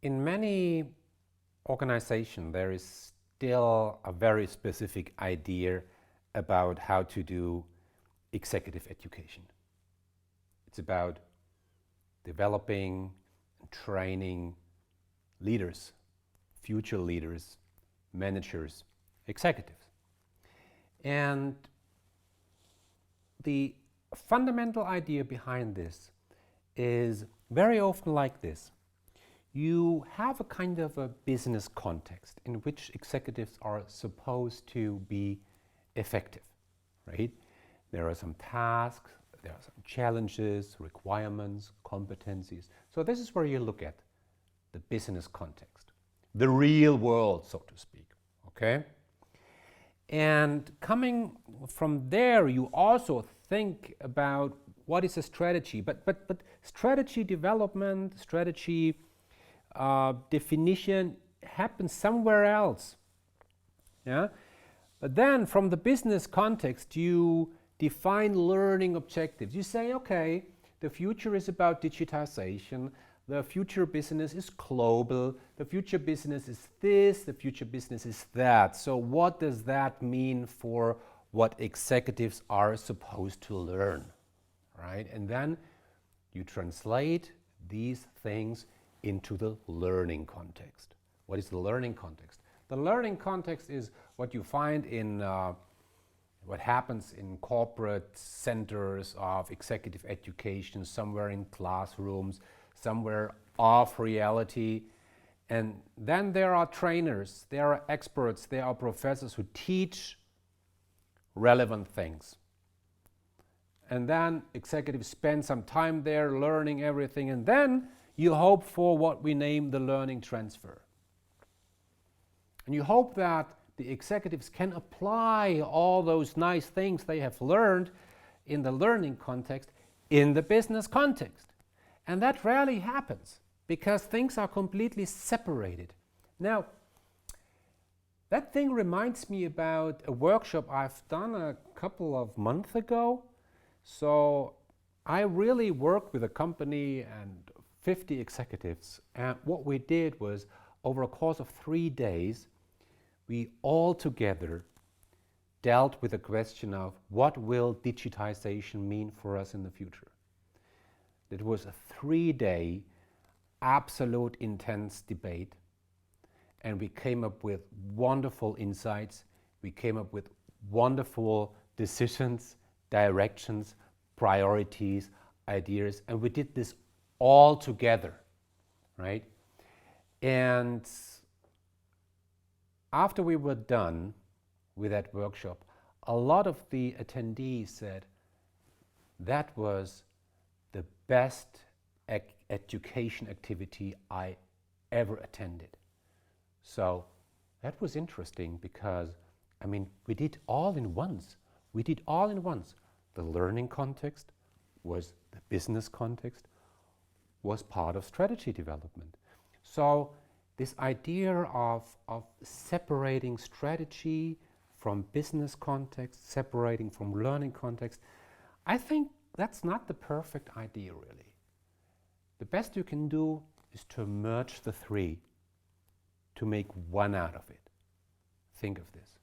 In many organizations, there is still a very specific idea about how to do executive education. It's about developing and training leaders, future leaders, managers, executives. And the fundamental idea behind this is very often like this. You have a kind of a business context in which executives are supposed to be effective, right? There are some tasks, there are some challenges, requirements, competencies. So this is where you look at the business context, the real world, so to speak, okay? And coming from there, you also think about what is a strategy, but strategy development, strategy definition happens somewhere else. Yeah? But then from the business context, you define learning objectives. You say, okay, the future is about digitization, the future business is global, the future business is this, the future business is that. So what does that mean for what executives are supposed to learn, right? And then you translate these things into the learning context. What is the learning context? The learning context is what you find in what happens in corporate centers of executive education, somewhere in classrooms, somewhere off reality. And then there are trainers, there are experts, there are professors who teach relevant things. And then executives spend some time there learning everything, and then you hope for what we name the learning transfer. And you hope that the executives can apply all those nice things they have learned in the learning context in the business context. And that rarely happens because things are completely separated. Now, that thing reminds me about a workshop I've done a couple of months ago. So I really worked with a company and 50 executives, and what we did was, over a course of 3 days, we all together dealt with the question of what will digitization mean for us in the future. It was a 3-day absolute intense debate, and we came up with wonderful insights, we came up with wonderful decisions, directions, priorities, ideas, and we did this all together, right? And after we were done with that workshop, a lot of the attendees said that was the best education activity I ever attended. So that was interesting because, I mean, we did all in once. We did all in once. The learning context was the business context, was part of strategy development. So this idea of separating strategy from business context, separating from learning context, I think that's not the perfect idea, really. The best you can do is to merge the three, to make one out of it. Think of this.